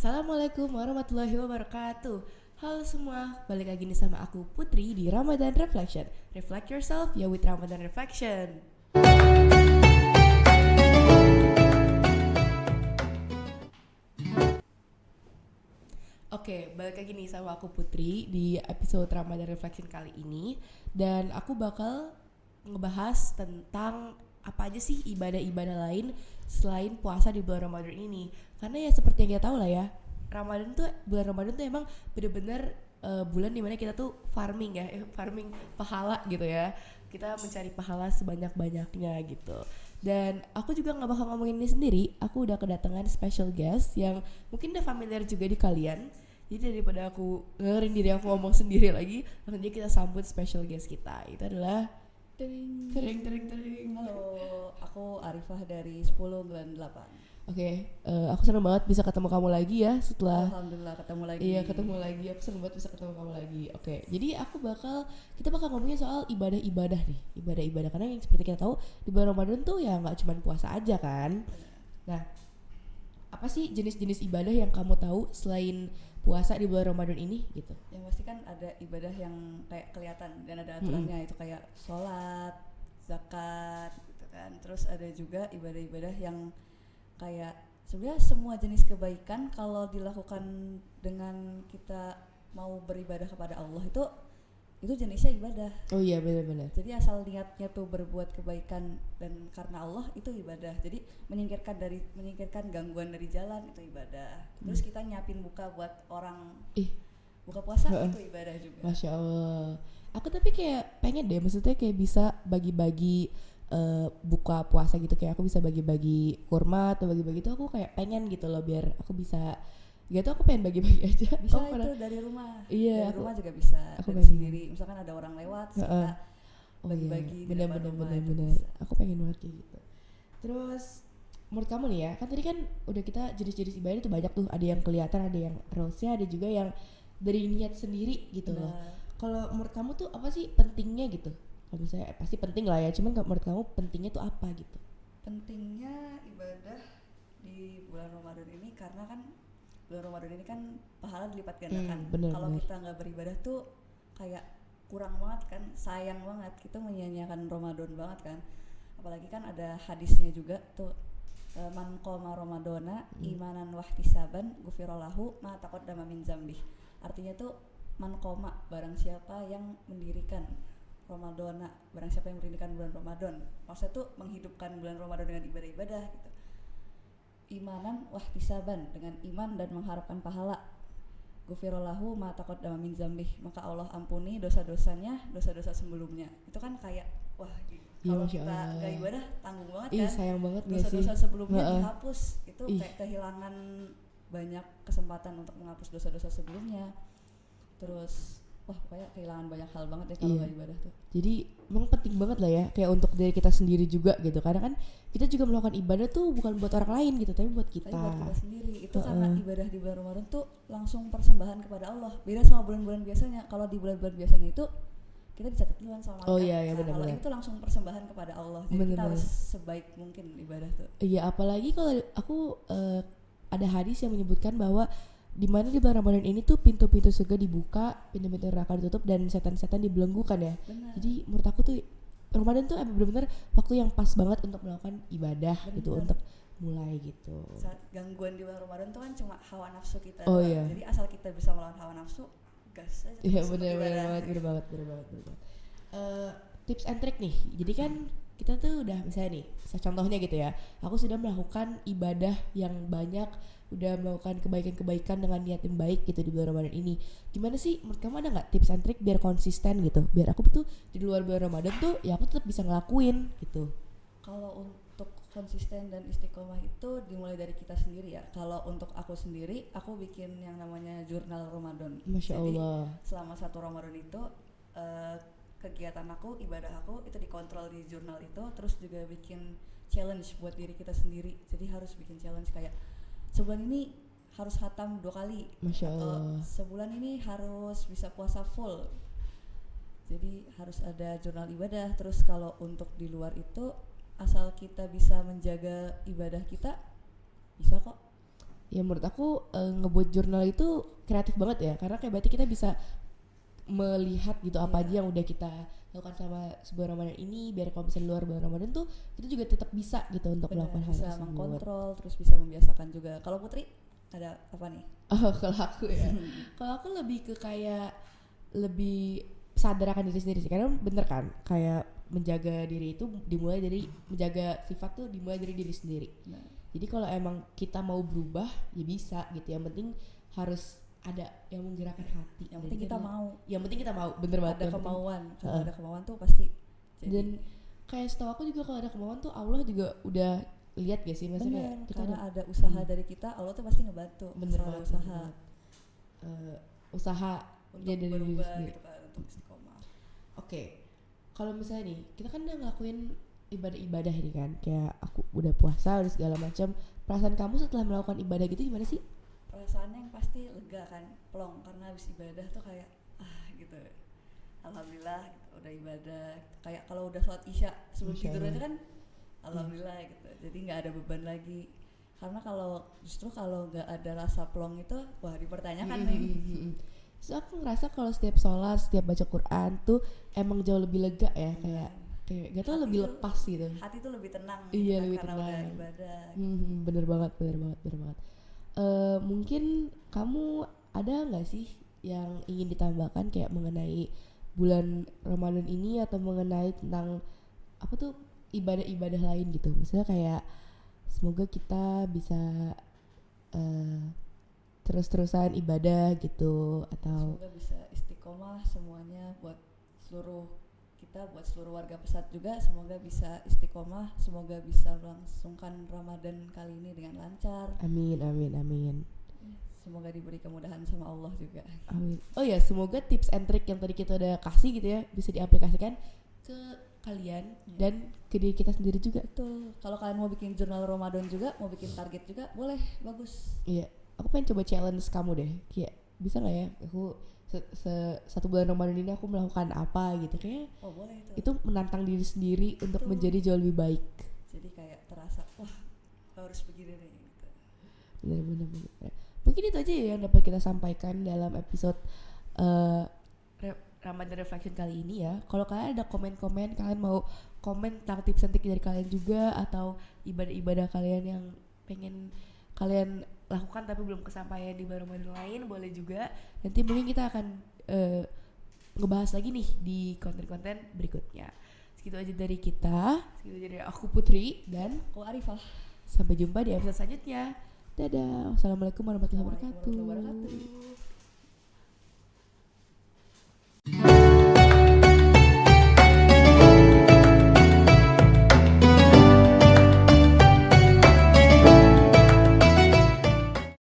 Assalamualaikum warahmatullahi wabarakatuh. Halo semua, balik lagi nih sama aku Putri di Ramadan Reflection. Reflect yourself ya with Ramadan Reflection. Oke, balik lagi nih sama aku Putri di episode Ramadan Reflection kali ini. Dan aku bakal ngebahas tentang apa aja sih ibadah-ibadah lain selain puasa di bulan Ramadan ini. Karena ya seperti yang kita tahu lah ya, bulan Ramadan tuh emang bener-bener bulan dimana kita tuh farming ya, farming pahala gitu ya. Kita mencari pahala sebanyak-banyaknya gitu. Dan aku juga nggak bakal ngomongin ini sendiri. Aku udah kedatangan special guest yang mungkin udah familiar juga di kalian. Jadi daripada aku dengerin diri aku ngomong sendiri lagi, langsung aja kita sambut special guest kita. Itu adalah tering. Halo, aku Arifah dari 1098. Oke, aku senang banget bisa ketemu kamu lagi ya setelah Alhamdulillah ketemu lagi. Iya, ketemu lagi. Aku senang banget bisa ketemu kamu lagi. Oke, jadi kita bakal ngomongin soal ibadah-ibadah nih. Ibadah-ibadah karena yang seperti kita tahu di bulan Ramadan tuh ya nggak cuma puasa aja kan. Nah, apa sih jenis-jenis ibadah yang kamu tahu selain puasa di bulan Ramadan ini gitu? Yang pasti kan ada ibadah yang kayak kelihatan dan ada aturannya, itu kayak sholat, zakat gitu kan. Terus ada juga ibadah-ibadah yang kayak sebenarnya semua jenis kebaikan kalau dilakukan dengan kita mau beribadah kepada Allah itu jenisnya ibadah. Oh iya, benar-benar. Jadi asal niatnya tuh berbuat kebaikan dan karena Allah itu ibadah. Jadi menyingkirkan gangguan dari jalan itu ibadah. Terus kita nyiapin buka buat orang buka puasa itu ibadah juga. Masya Allah. Aku tapi kayak pengen deh, maksudnya kayak bisa bagi-bagi buka puasa gitu, kayak aku bisa bagi-bagi kurma atau bagi-bagi itu aku kayak pengen gitu loh, biar aku bisa gitu, aku pengen bagi-bagi aja. Bisa itu dari rumah. Iya, dari rumah juga bisa. Aku dari pengen sendiri. Misalkan ada orang lewat, kita bagi-bagi di depan rumah. bener. Aku pengen banget kayak gitu. Terus menurut kamu nih ya, kan tadi kan udah kita jenis-jenis ibadah tuh banyak tuh, ada yang kelihatan, ada yang rose-nya, ada juga yang dari niat sendiri gitu loh. Kalau menurut kamu tuh apa sih pentingnya gitu? Kalau misalnya pasti penting lah ya, cuman menurut kamu pentingnya tuh apa gitu? Pentingnya ibadah di bulan Ramadan ini karena kan bulan Ramadan ini kan pahala dilipat gandakan. Kalau kita nggak beribadah tuh kayak kurang banget kan, sayang banget, kita menyia-nyiakan Ramadan banget kan. Apalagi kan ada hadisnya juga tuh, man qoma ramadana imanan wahtisaban ghufirallahu ma taqaddama min dzambih. Artinya tuh man qoma, barang siapa yang mendirikan Ramadana, barang siapa yang mendirikan bulan Ramadan. Maksudnya tuh menghidupkan bulan Ramadan dengan ibadah-ibadah gitu. Imanan wahtisaban, dengan iman dan mengharapkan pahala. Ghufirallahu ma taqaddama min dzambih, maka Allah ampuni dosa-dosanya, dosa-dosa sebelumnya. Itu kan kayak wah gitu. Kalau kita gak ibadah tanggung banget kan. Sayang banget dosa-dosa sebelumnya dihapus. Itu kayak kehilangan banyak kesempatan untuk menghapus dosa-dosa sebelumnya. Terus kayak kehilangan banyak hal banget ya kalau gak ibadah tuh. Jadi memang penting banget lah ya, kayak untuk diri kita sendiri juga gitu. Karena kan kita juga melakukan ibadah tuh bukan buat orang lain gitu, tapi buat kita. Tapi buat kita sendiri. Itu karena ibadah di bulan Ramadan tuh langsung persembahan kepada Allah. Beda sama bulan-bulan biasanya. Kalau di bulan-bulan biasanya itu kita dicatat duluan sama malaikat. Iya, benar. Kalau itu langsung persembahan kepada Allah. Jadi kita harus sebaik mungkin ibadah tuh. Iya, apalagi kalau aku ada hadis yang menyebutkan bahwa di mana di bulan Ramadan ini tuh pintu-pintu surga dibuka, pintu-pintu neraka ditutup, dan setan-setan dibelenggukan ya. Benar. Jadi menurut aku tuh Ramadan tuh benar-benar waktu yang pas banget untuk melakukan ibadah. Bener. Gitu, untuk mulai gitu. Saat gangguan di bulan Ramadan tuh kan cuma hawa nafsu kita. Iya. Jadi asal kita bisa melawan hawa nafsu, gas aja. Iya, bener banget. Tips and trick nih. Jadi kan kita tuh udah misalnya nih, contohnya gitu ya, aku sudah melakukan ibadah yang banyak, udah melakukan kebaikan-kebaikan dengan niat yang baik gitu di bulan Ramadan ini. Gimana sih menurut kamu, ada nggak tips and trick biar konsisten gitu, biar aku tuh di luar bulan Ramadan tuh ya aku tetap bisa ngelakuin gitu? Kalau untuk konsisten dan istiqomah itu dimulai dari kita sendiri ya. Kalau untuk aku sendiri, aku bikin yang namanya jurnal Ramadan. Masya Allah. Jadi selama 1 Ramadan itu kegiatan aku, ibadah aku itu dikontrol di jurnal itu. Terus juga bikin challenge buat diri kita sendiri. Jadi harus bikin challenge kayak sebulan ini harus khatam 2 kali. Masya Allah. Allah. Sebulan ini harus bisa puasa full. Jadi harus ada jurnal ibadah. Terus kalau untuk di luar itu, asal kita bisa menjaga ibadah kita, bisa kok. Ya menurut aku ngebuat jurnal itu kreatif banget ya, karena kayak berarti kita bisa melihat gitu apa aja yang udah kita lakukan selama sebulan Ramadan ini, biar kalau misalnya luar bulan Ramadan tuh kita juga tetap bisa gitu untuk melakukan hal bisa tersebut. mengkontrol, terus bisa membiasakan juga. Kalau Putri ada apa nih? Oh, kalau aku ya, kalau aku lebih ke kayak lebih sadar akan diri sendiri sih, karena bener kan kayak menjaga diri itu dimulai dari menjaga sifat tuh dimulai dari diri sendiri. Nah. Jadi kalau emang kita mau berubah ya bisa gitu, yang penting harus ada yang menggerakkan hati. Yang penting kita mau. Yang penting kita mau, bener banget. Ada kemauan. Kalau ada kemauan tuh pasti jadi. Dan kayak setahu aku juga kalau ada kemauan tuh Allah juga udah lihat gak sih, maksudnya kita karena ada usaha dari kita, Allah tuh pasti ngebantu. Bener banget. Usaha untuk jadi dari diri sendiri. Gitu kan, untuk istiqomah. Oke. Kalau misalnya nih, kita kan udah ngelakuin ibadah-ibadah ini kan, kayak aku udah puasa, udah segala macam. Perasaan kamu setelah melakukan ibadah gitu gimana sih? Perasaannya yang pasti lega kan, plong, karena habis ibadah tuh kayak gitu. Alhamdulillah gitu, udah ibadah. Kayak kalau udah sholat isya sebelum tidur aja kan, alhamdulillah gitu. Jadi nggak ada beban lagi. Karena kalau nggak ada rasa plong itu, wah dipertanyakan nih. So aku ngerasa kalau setiap sholat, setiap baca Quran tuh emang jauh lebih lega ya, kayak gak tau lebih lepas gitu. Hati tuh lebih tenang. Iya, kan, lebih karena tenang. udah ibadah. Bener banget. Mungkin kamu ada nggak sih yang ingin ditambahkan kayak mengenai bulan Ramadan ini, atau mengenai tentang apa tuh ibadah-ibadah lain gitu? Misalnya kayak semoga kita bisa terus-terusan ibadah gitu, atau semoga bisa istiqomah semuanya buat seluruh warga Pesat juga, semoga bisa istiqomah, semoga bisa melangsungkan Ramadan kali ini dengan lancar. Amin. Semoga diberi kemudahan sama Allah juga. Amin. Oh ya, semoga tips and trick yang tadi kita udah kasih gitu ya bisa diaplikasikan ke kalian dan ke diri kita sendiri juga. Betul. Kalau kalian mau bikin jurnal Ramadan juga, mau bikin target juga, boleh, bagus. Iya, aku pengen coba challenge kamu deh. Kayak bisa nggak ya? Aku satu bulan Ramadan ini aku melakukan apa gitu, kayak boleh itu menantang diri sendiri untuk menjadi jauh lebih baik. Jadi kayak terasa wah harus begini nih gitu. Benar. Mungkin itu aja ya yang dapat kita sampaikan dalam episode Ramadan Reflection kali ini ya. Kalau kalian ada komen-komen, kalian mau komen tentang tips and trick dari kalian juga, atau ibadah-ibadah kalian yang pengen kalian lakukan tapi belum kesampaian di bulan Ramadan lain, boleh juga. Nanti mungkin kita akan ngebahas lagi nih di konten-konten berikutnya. Segitu aja dari kita, segitu aja dari aku Putri dan aku Arifah. Sampai jumpa di episode selanjutnya. Dadah. Wassalamualaikum warahmatullahi wabarakatuh.